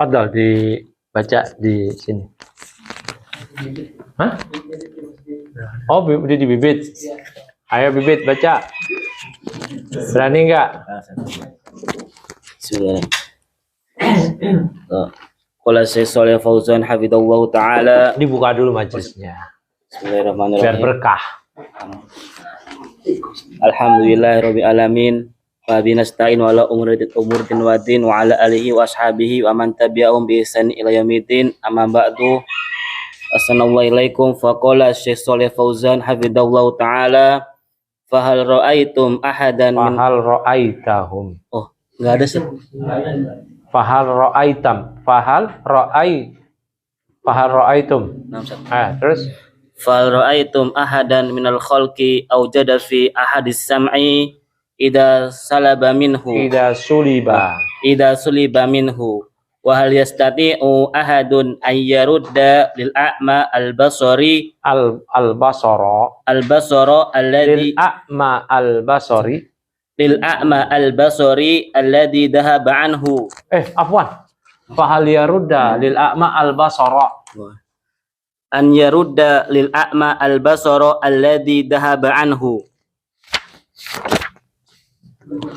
Fadal dibaca di sini. Hah? Oh, di Bibit. Ayo Bibit baca. Berani nggak? Bismillah. Qala Syekh Shalih Fauzan hafizallahu taala. Dibuka dulu majelisnya. Bismillahirrahmanirrahim. Biar berkah. Alhamdulillahirabbil alamin. Wa binasta'in wa ala umurin wa din wa ala alihi wa ashabihi wa man tabi'ahum bi ihsan ila yaumil amma ba'du. Assalamualaikum. Faqala Syekh Shalih Fauzan hafizallahu taala, fahal ra'aitum ahadan min Fahal ra'aitahum. Oh, enggak ada sih. Fahal ra'aitam. Fahal ra'aitum. Terus Fahal ra'aitum ahadan minal khalqi awjada fi ahadis sam'i idza salaba minhu idza suliba minhu wa hal yastati'u ahadun ay yarudda lil a'ma al basari al-basara alladhi lil a'ma al basari alladhi dhahaba anhu. Afwan. Fahal yarudda lil a'ma al-basara An yarudda lil a'ma al basara alladhi dhahaba anhu.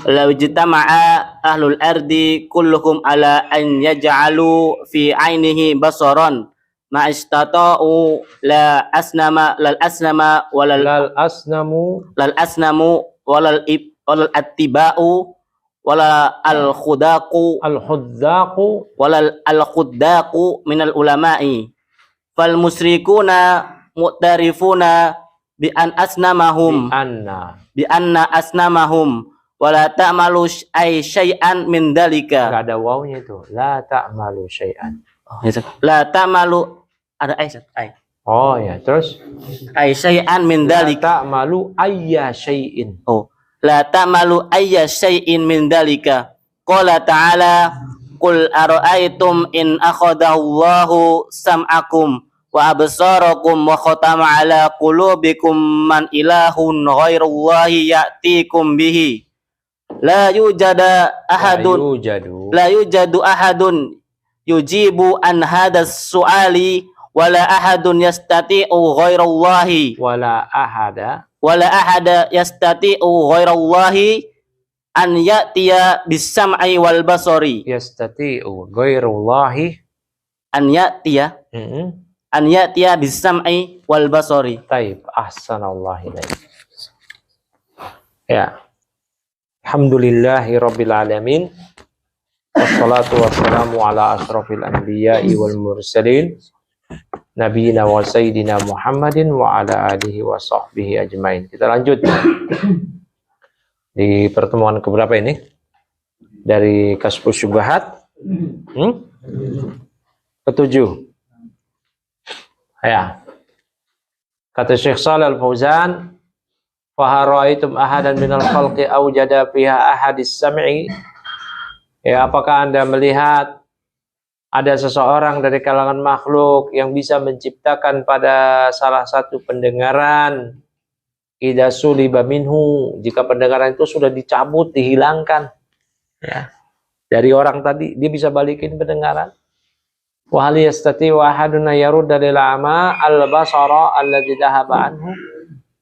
Law jitama'a ahlul ardi kulluhum ala an yaj'alu fi 'ainihi basaran ma istata'u lal asnamu walal attiba'u walal khuddaqu minal ulama'i fal musyrikuna mu'tarifuna bi anna asnamahum wala ta'malu ay syai'an min dalika. Enggak ada wawunya itu. La ta'malu syai'an. La ta'malu ada ay. Oh ya, terus Ay syai'an min dalika. La ta'malu ayya syai'in. Oh, la ta'malu ayya syai'in min dalika. Qala ta'ala, qul ara'aytum in akhadahu Allahu sam'akum wa absarakum wa khatama ala qulubikum man ilahun ghairullahi ya'tikum bihi. La yujadu ahadun yujibu an hadas su'ali wala ahadun yastati'u ghairallahi wala ahada yastati'u ghairallahi an ya'tiya bis-sam'i wal basari. Yastati'u ghairullahi an ya'tiya bis-sam'i wal basari. Taib, ahsanallahu ilaik. Ya. Alhamdulillahi rabbil alamin. Wassalatu wassalamu ala asrafil anbiya'i wal mursalin nabiyina wa sayyidina Muhammadin wa ala alihi wa sahbihi ajmain. Kita lanjut di pertemuan keberapa ini? Dari Kasyfus Syubhat ketujuh. Ya. Kata Syekh Shalih Al-Fauzan, faharaitum ahadan minal khalqi awjada fiha ahadis sam'i. Ya, apakah Anda melihat ada seseorang dari kalangan makhluk yang bisa menciptakan pada salah satu pendengaran idza suliba minhu, jika pendengaran itu sudah dicabut, dihilangkan ya, dari orang tadi, dia bisa balikin pendengaran. Wa hal yastati'u ahadun yarudda lil a'ma al-basara alladzi dhahaba anhu.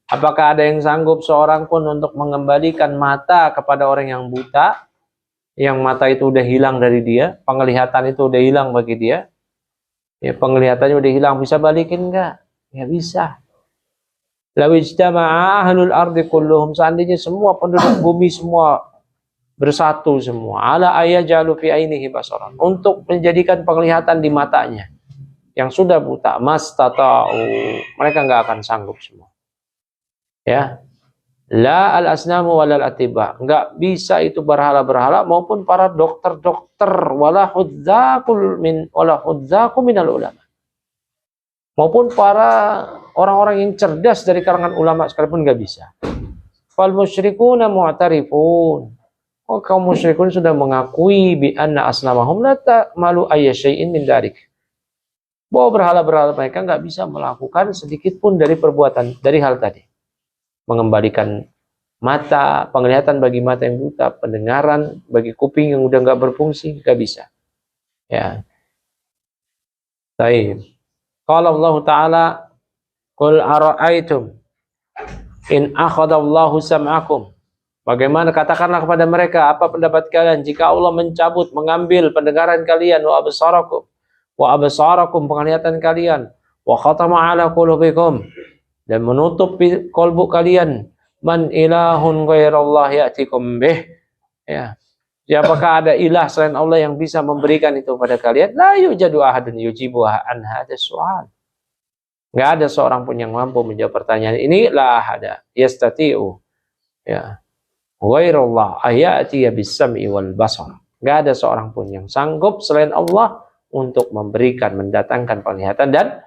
Apakah ada yang sanggup seorang pun untuk mengembalikan mata kepada orang yang buta, yang mata itu udah hilang dari dia, penglihatan itu udah hilang bagi dia, ya, penglihatannya udah hilang, bisa balikin enggak? Ya bisa. Law ijtama'a ahlul ardi kulluhum, seandainya semua penduduk bumi semua bersatu semua, ala ayajalu fi ainihi basaran, untuk menjadikan penglihatan di matanya yang sudah buta, mastata'u, mereka enggak akan sanggup semua. Ya, la al asnamu walal atiba, enggak bisa itu berhala-berhala maupun para dokter-dokter, wala hudzaqu minal ulama, maupun para orang-orang yang cerdas dari kalangan ulama sekalipun enggak bisa. Fal musyrikuna mu'tarifun, oh, kaum musyrikun sudah mengakui bi anna asnamahum la ta'malu ayya syai'in min dzalik, bahwa berhala-berhala mereka enggak bisa melakukan sedikit pun dari perbuatan, dari hal tadi, mengembalikan mata, penglihatan bagi mata yang buta, pendengaran bagi kuping yang udah nggak berfungsi, nggak bisa. Ya, Baik. Qala Allah Ta'ala, "Qul ara'aitum in akhadallahu sam'akum." Bagaimana, katakanlah kepada mereka, apa pendapat kalian jika Allah mencabut, mengambil pendengaran kalian, wa absarakum penglihatan kalian, wa khatama ala qulubikum dan menutup kolbu kalian, man ilahun ghairallah ya'tikum bih. Ya. Apakah ada ilah selain Allah yang bisa memberikan itu pada kalian? La yujadu ahadun yujibu an hadzal su'al. Enggak ada seorang pun yang mampu menjawab pertanyaan ini. La ahada yastati'u. Ya. Ghairallah ayati bis-sam'i wal basar. Enggak ada seorang pun yang sanggup selain Allah untuk memberikan, mendatangkan penglihatan dan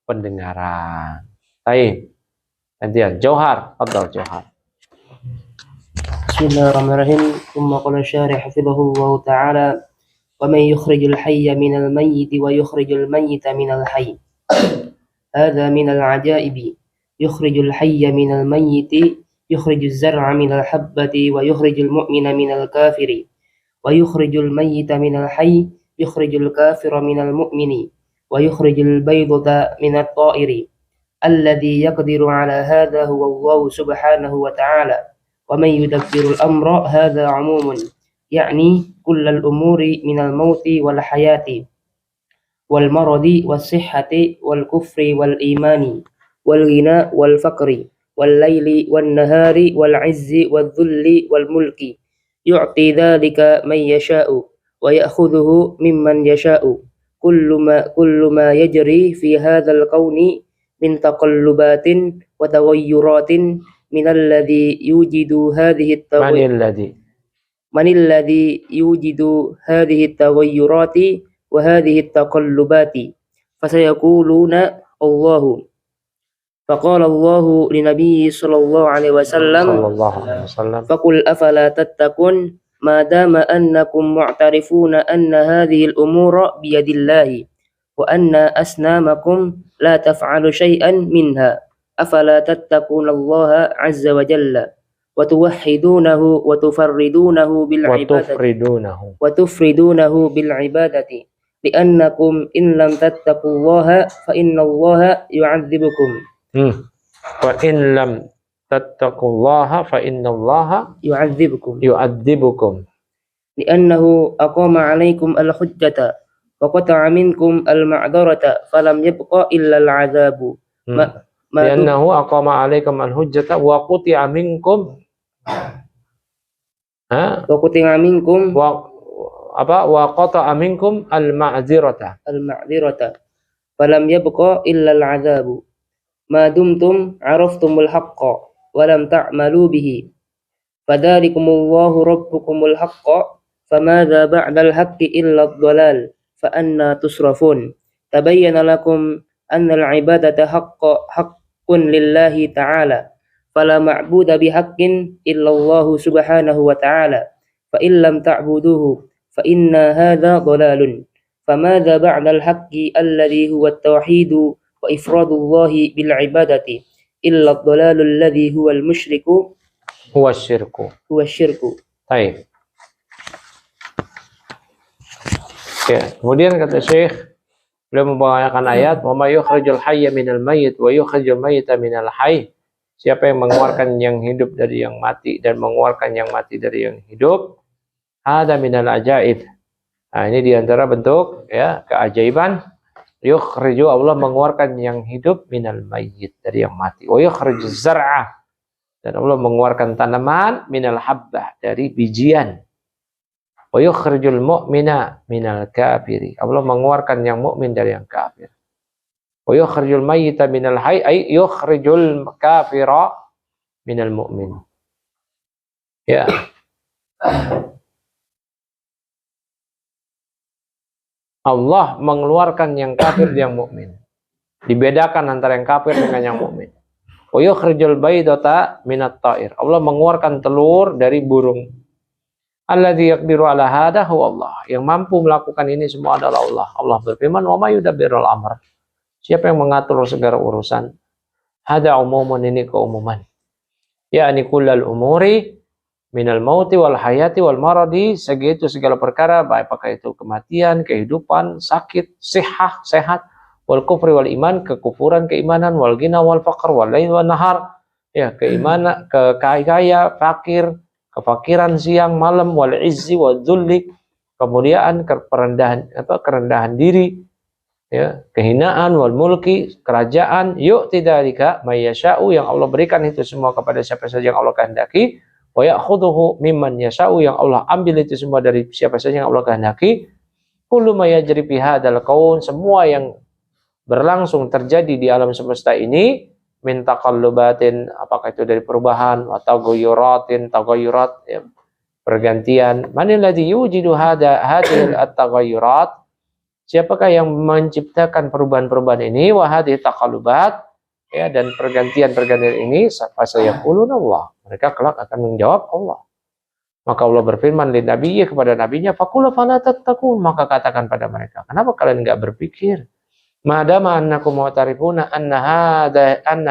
pendengaran. Baik. Nantian Johar, fadhal Johar. Bismillahirrahmanirrahim. Thumma qala syarih hafizahullahu ta'ala, wa man yukhrijul hayya minal mayyit wa yukhrijul mayyita minal hayy. Hadha minal ajaibi. Yukhrijul hayya minal mayyit, yukhrijuz zar'a minal habbati wa yukhrijul mu'mina minal kafiri. Wa yukhrijul mayyita minal hayy, yukhrijul kafira minal mu'mini. Wa yukhrijul baydata minat ta'iri. Alladhi yaqdiru ala hadha huwa Allah subhanahu wa ta'ala. ومن يدبر الأمر هذا عموم يعني كل الأمور من الموت والحياة والمرض والصحة والكفر والإيمان والغنى والفقر والليل والنهار والعز والذل والملك يعطي ذلك من يشاء ويأخذه ممن يشاء كل ما يجري في هذا الكون من تقلبات وتغيرات من الذي يوجد هذه التغيرات وهذه التقلبات فسيقولون الله. فقال الله لنبيه صلى الله عليه وسلم فقل أفلا تتقون ما دام أنكم معترفون أن هذه الأمور بيد الله وأن أصنامكم لا تفعل شيئا منها أفلا تتقون الله عز وجل وتوحدونه وتفردونه بالعبادة لأنكم إن لم تتقوا الله فإن الله يعذبكم فإن لم تتقوا الله فإن الله يعذبكم لأنه أقام عليكم الحجة وقطع منكم المعذرة فلم يبق إلا العذاب Liannahu aqama 'alaikum al-hujjata wa quti'a minkum wa qata'a minkum al-ma'dzirata falam yabqa illa al-'adzabu ma dumtum 'araftumul haqqa wa lam ta'malu bihi fadzalikumullahu rabbukumul haqqa famadza ba'dal haqqi illa ad-dhalal fa anna tusrafun tabayyana lakum anna al-'ibadata haqqun lillahi ta'ala fala ma'buda bihaqqin illallahu subhanahu wa ta'ala fa illam ta'buduhu fa inna hadha dhalalun famadha ba'da al-haqqi alladhi huwa at-tauhidu wa ifradullahi bil ibadati illa ad-dhalalu alladhi huwa al-musyriku huwa syirku. Baik. Ya, kemudian kata Syekh, beliau membawakan ayat, "Wa may yukhrijul hayya minal mayyit wa yukhrijul mayyita minal hayy." Siapa yang mengeluarkan yang hidup dari yang mati dan mengeluarkan yang mati dari yang hidup, hada minal ajaib. Nah, ini diantara bentuk ya keajaiban. Yukhriju, Allah mengeluarkan yang hidup minal mayyit dari yang mati. Wa yukhrijuz zar'a, dan Allah mengeluarkan tanaman minal habbah dari bijian. Wa yukhrijul mu'mina minal kafiri, Allah mengeluarkan yang mukmin dari yang kafir. Wa yukhrijul mayyita minal hayy, ay yukhrijul kafira minal mu'min. Ya. Allah mengeluarkan yang kafir dari yang mukmin. Dibedakan antara yang kafir dengan yang mukmin. Wa yukhrijul baydata minat ta'ir, Allah mengeluarkan telur dari burung. Alladzi yaqdiru ala hada huwa Allah, yang mampu melakukan ini semua adalah Allah. Allah berfirman, "Wa may yudabbirul amr." Siapa yang mengatur segala urusan? Hada umumun, ini keumuman. Yakni kullal umuri minal mauti wal hayati wal maradi, segitu segala perkara, baik apakah itu kematian, kehidupan, sakit, sehat, wal kufri wal iman, kekufuran, keimanan, wal ghina wal faqr, wal lail wan nahar, ya, keimanan, kaya, fakir, kefakiran siang malam, wal izzi wal dzulli, kemuliaan, kerendahan diri, ya, kehinaan, wal mulki, kerajaan, yu'tidzalika may yasha'u, yang Allah berikan itu semua kepada siapa saja yang Allah kehendaki, wa ya'khudhuhu mimman yasha'u, yang Allah ambil itu semua dari siapa saja yang Allah kehendaki. Kullu ma yajri fi hadzal kaun, semua yang berlangsung terjadi di alam semesta ini, min taqallubatin, apakah itu dari perubahan atau tagayyurat, ya, pergantian. Manil ladzi yujidu hadhil at-taghayyurat, siapakah yang menciptakan perubahan-perubahan ini, wa hadhihi taqallubat, ya, dan pergantian-pergantian ini, fasayaquluna Allah, mereka kelak akan menjawab Allah. Maka Allah berfirman li nabiyyi, kepada nabinya, faqul fala tattaqun, maka katakan pada mereka, kenapa kalian enggak berpikir? Madama annakum mu'tarifuna anna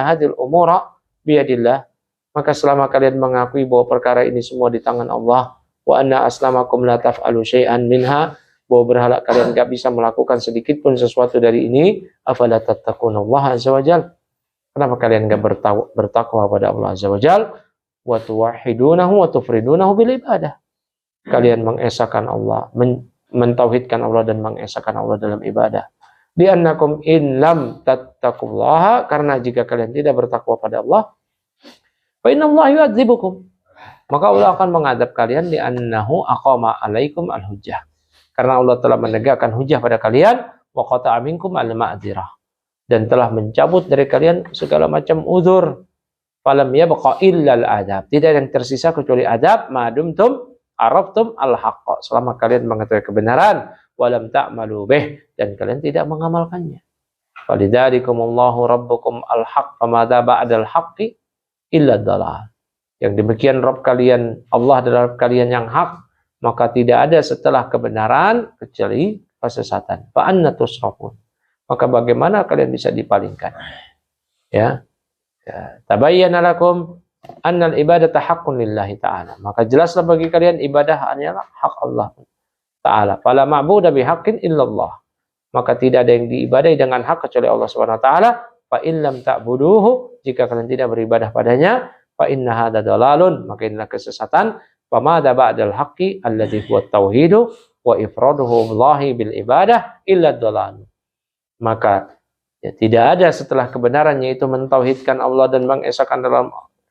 hadhil umura biyadillah, maka selama kalian mengakui bahwa perkara ini semua di tangan Allah, wa anna aslamakum la taf'alu syai'an minha, bahwa berhala kalian enggak bisa melakukan sedikit pun sesuatu dari ini, afala tattaqunallaha azza wajal, kenapa kalian enggak bertakwa pada Allah azza wajal, wa tuwahhidunahu wa tufridunahu bil ibadah, kalian mengesahkan Allah, mentauhidkan Allah dan mengesahkan Allah dalam ibadah. Di annakum in lam tattaqullaha, karena jika kalian tidak bertakwa pada Allah, fa innallaha yu'adzibukum, maka Allah akan mengadab kalian, di annahu aqama alaikum al-hujjah, karena Allah telah menegakkan hujjah pada kalian, wa qata'a minkum al-ma'dzirah, dan telah mencabut dari kalian segala macam uzur. Falam yabqa illa al-adab, tidak ada yang tersisa kecuali adab, madumtum araftum al-haqqa, selama kalian mengetahui kebenaran, walam ta'malu bih, dan kalian tidak mengamalkannya. Falidzalikumullahu rabbukum al-haq, famadza ba'dal haqqi illa dalal, yang demikian Rabb kalian, Allah adalah Rabb kalian yang hak, maka tidak ada setelah kebenaran kecuali kesesatan. Fa anna tusrafun, maka bagaimana kalian bisa dipalingkan? Ya, tabayyana lakum annal ibadata haqqun lillahi ta'ala, maka jelaslah bagi kalian ibadah hanyalah hak Allah ta'ala. Fala ma'budu bihaqqin illallah, maka tidak ada yang diibadahi dengan hak kecuali Allah Subhanahu wa taala. Fa in lam ta'buduhu, jika kalian tidak beribadah padanya, fa inna hadza dalalun, maka inilah kesesatan. Fa madza ba'dal haqqi alladzi huwa tauhidu wa ifraduhu billahi bil ibadah illa dalal, maka ya, tidak ada setelah kebenaran, yaitu mentauhidkan Allah dan mengesahkan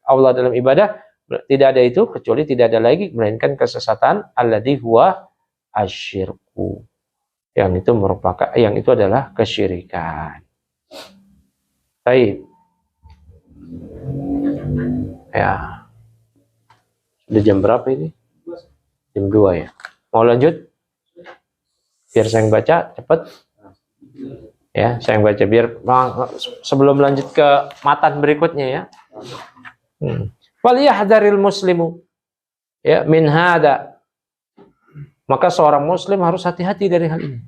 Allah dalam ibadah, tidak ada itu kecuali tidak ada lagi melainkan kesesatan, alladzi huwa asyirku, yang itu adalah kesyirikan. Baik. Ya. Sudah jam berapa ini? Jam 2 ya. Mau lanjut? Biar saya yang baca cepat. Ya, saya yang baca biar sebelum lanjut ke matan berikutnya ya. Falyahdharil muslimu, ya, min hada, maka seorang muslim harus hati-hati dari hal ini.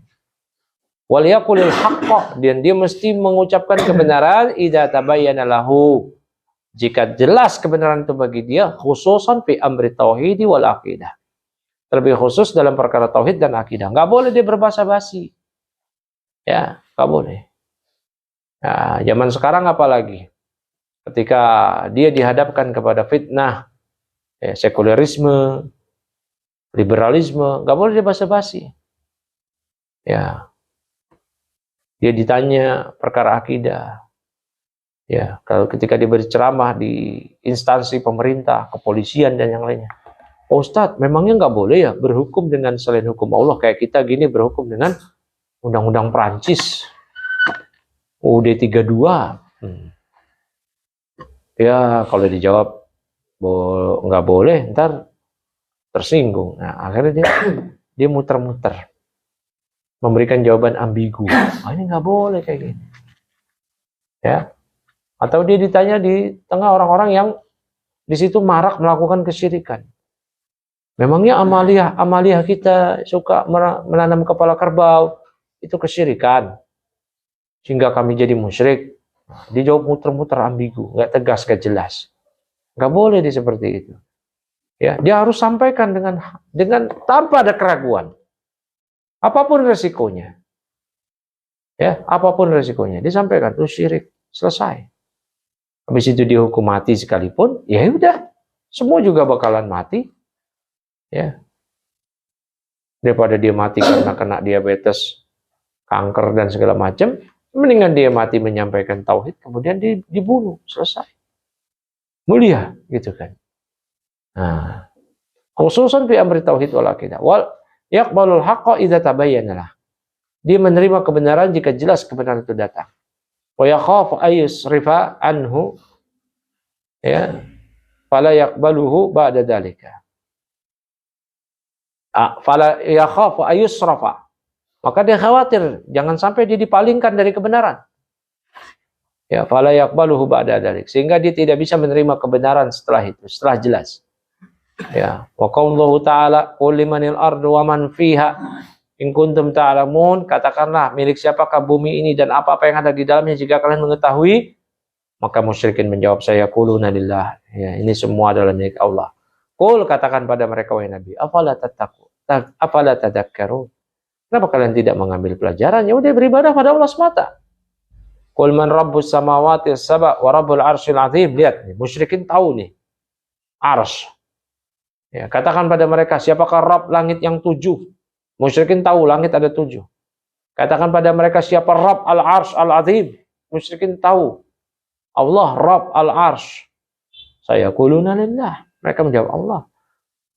Wal yaqulil haqqa, dan dia mesti mengucapkan kebenaran idza tabayyana lahu, jika jelas kebenaran itu bagi dia, khususan fi amri tauhid wal aqidah, terlebih khusus dalam perkara tauhid dan akidah. Enggak boleh dia berbasa-basi. Ya, nggak boleh. Nah, zaman sekarang apalagi, ketika dia dihadapkan kepada fitnah, ya, sekulerisme, liberalisme, nggak boleh dia basa-basi. Ya, dia ditanya perkara akidah. Ya, kalau ketika dia berceramah di instansi pemerintah, kepolisian dan yang lainnya, oh, Ustadz, memangnya nggak boleh ya berhukum dengan selain hukum Allah, kayak kita gini berhukum dengan Undang-Undang Prancis, UUD 32. Ya, kalau dijawab nggak boleh, ntar tersinggung. Nah, akhirnya dia muter-muter, memberikan jawaban ambigu. Ini nggak boleh kayak gini. Ya, atau dia ditanya di tengah orang-orang yang di situ marak melakukan kesyirikan. Memangnya amalia kita suka menanam kepala kerbau, itu kesyirikan sehingga kami jadi musyrik? Dia jawab muter-muter ambigu, nggak tegas, nggak jelas. Nggak boleh dia seperti itu. Ya, dia harus sampaikan dengan tanpa ada keraguan, apapun resikonya. Ya, apapun resikonya disampaikan itu syirik, selesai. Habis itu dihukum mati sekalipun, ya udah, semua juga bakalan mati. Ya. Daripada dia mati karena kena diabetes, kanker dan segala macam, mendingan dia mati menyampaikan tauhid, kemudian dibunuh, selesai. Mulia, gitu kan. Nah, khususan fi amri tauhid wal aqidah. Wal yaqbalul haqqa idza tabayyana lah. Dia menerima kebenaran jika jelas kebenaran itu datang. Wa yakhafu ayyusrifa anhu, ya, fala yaqbaluhu ba'da dzalika. Fala yakhafu ayyusrafa. Maka dia khawatir jangan sampai dia dipalingkan dari kebenaran. Ya, fala yaqbaluhu ba'da dzalik. Sehingga dia tidak bisa menerima kebenaran setelah itu, setelah jelas. Ya, wa qaulullahu ta'ala qul limanil ardu wa man fiha in kuntum ta'lamun, katakanlah milik siapakah bumi ini dan apa-apa yang ada di dalamnya jika kalian mengetahui. Maka musyrikin menjawab, saya quluna lillah. Ya, ini semua adalah milik Allah. Qul, katakan pada mereka wahai Nabi, afala tattaqun, afala tadhakkarun. Kenapa kalian tidak mengambil pelajaran? Ya udah beribadah pada Allah semata. Qul man rabbus samawati as-saba' wa rabbul arsyil azim. Lihat nih, musyrikin tahu nih. Arsy. Ya, katakan pada mereka, siapakah Rabb langit yang 7? Musyrikin tahu langit ada 7. Katakan pada mereka, siapa Rabb al-Arsh al-Azim? Musyrikin tahu Allah Rabb al-Arsh. Saya quluna lillah. Mereka menjawab Allah.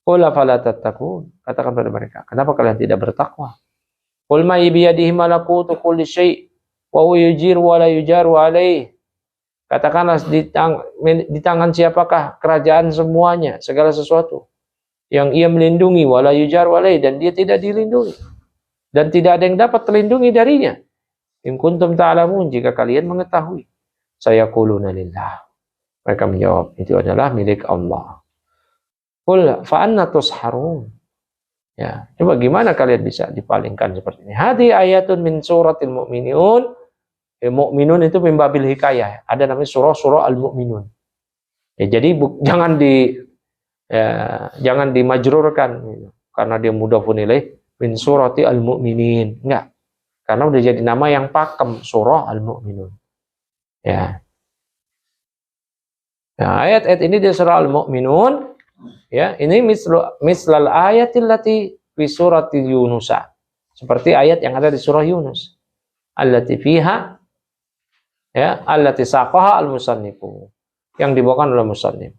Qul afala tattaqun. Katakan pada mereka, kenapa kalian tidak bertakwa? Qul ma biyadihi malakutu kulli syai' wa huwa yujiru wa la yujaru alaih. Katakanlah di tangan siapakah kerajaan semuanya, segala sesuatu. Yang ia melindungi wala yujaru alaih, dan dia tidak dilindungi. Dan tidak ada yang dapat terlindungi darinya. In kuntum ta'lamun, jika kalian mengetahui. Saya quluna lillah. Mereka menjawab, itu adalah milik Allah. Qul fa anna tusharun. Ya, coba gimana kalian bisa dipalingkan seperti ini? Hadi ayatun min suratil mu'minun. Mu'minun itu mimbabil hikayah. Ada namanya surah al-mu'minun. Ya, jadi jangan dimajrurkan gitu, karena dia mudhafun ilaih min surati al-mu'minin. Enggak. Karena udah jadi nama yang pakem, surah al-mu'minun. Ya. Nah, ayat-ayat ini di surah al-mu'minun, ya, ini mislal ayatil lati fi surati Yunus. Seperti ayat yang ada di surah Yunus. Allati fiha, ya, allati saqaha al-musannifu, yang dibawakan oleh musannif.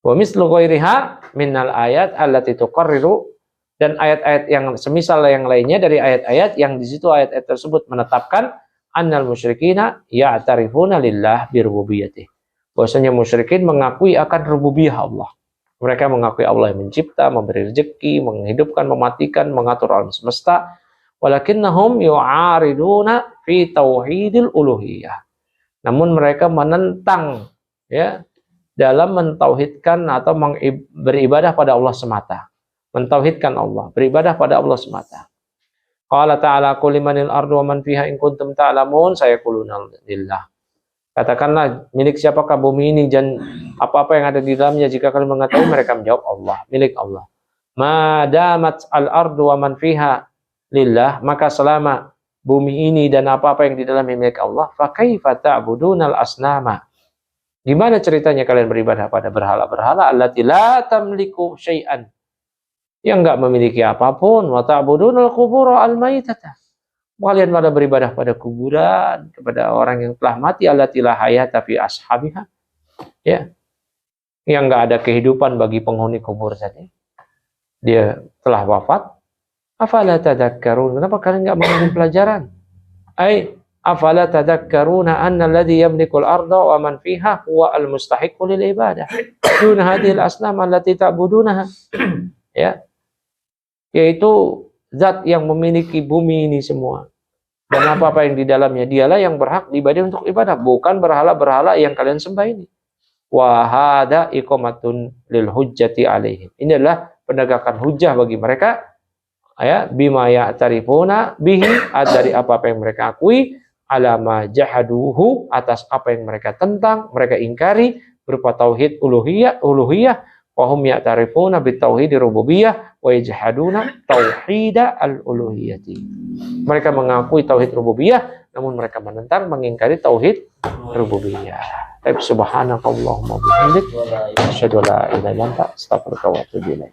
Wa mislu ghairiha minal ayat allati tuqarriru, dan ayat-ayat yang semisal yang lainnya dari ayat-ayat yang di situ ayat-ayat tersebut menetapkan annal musyrikina ya'tarifuna lillah birububiyyatih. Bahwasanya musyrikin mengakui akan rububiyah Allah. Mereka mengakui Allah yang mencipta, memberi rezeki, menghidupkan, mematikan, mengatur alam semesta. Walakinnahum yu'ariduna fi tauhidil uluhiyah. Namun mereka menentang, ya, dalam mentauhidkan atau beribadah pada Allah semata. Mentauhidkan Allah, beribadah pada Allah semata. Qala ta'ala qul limanil ardu wa man fiha in kuntum ta'lamun, sayaquluna lillah. Katakanlah milik siapakah bumi ini dan apa-apa yang ada di dalamnya jika kalian mengetahui. Mereka menjawab Allah, milik Allah. Ma damat al-ardu wa man fiha lillah, maka selama bumi ini dan apa-apa yang di dalamnya milik Allah, fa kaifa ta'budunal asnama. Gimana ceritanya kalian beribadah pada berhala-berhala allati la tamliku syai'an, yang enggak memiliki apapun, wa ta'budunal qubura al-maitata. Kalian pada beribadah pada kuburan, kepada orang yang telah mati, allati la hayata fi ashabiha. Ya. Yang enggak ada kehidupan bagi penghuni kubur tadi. Dia telah wafat. Afala tadhakkarun? Kenapa kalian enggak mengambil pelajaran? Afala tadhakkaruna anna alladhi yamliku al-arda wa man fiha huwa al-mustahiqqu lil ibadah. Dun hadhil asnam allati ta'budunaha. Ya. Yaitu zat yang memiliki bumi ini semua dan apa-apa yang di dalamnya, dialah yang berhak diibadah untuk ibadah, bukan berhala-berhala yang kalian sembah ini. Wa hada iqamatun lil hujjati alaihim. Ini adalah penegakan hujjah bagi mereka, ya, bima ya'tarifuna bihi, dari apa-apa yang mereka akui, alama jahaduhu, atas apa yang mereka tentang, mereka ingkari, berupa tauhid uluhiyah, Wahum ya'tarifuna bitauhid rububiyah wa yajhaduna tauhid al-uluhiyati. Mereka mengakui tauhid rububiyah, namun mereka menentang, mengingkari tauhid rububiyah. Subhanakallahumma wa bihamdik, asyhadu an la ilaha illa anta, astaghfiruka wa atubu ilaik.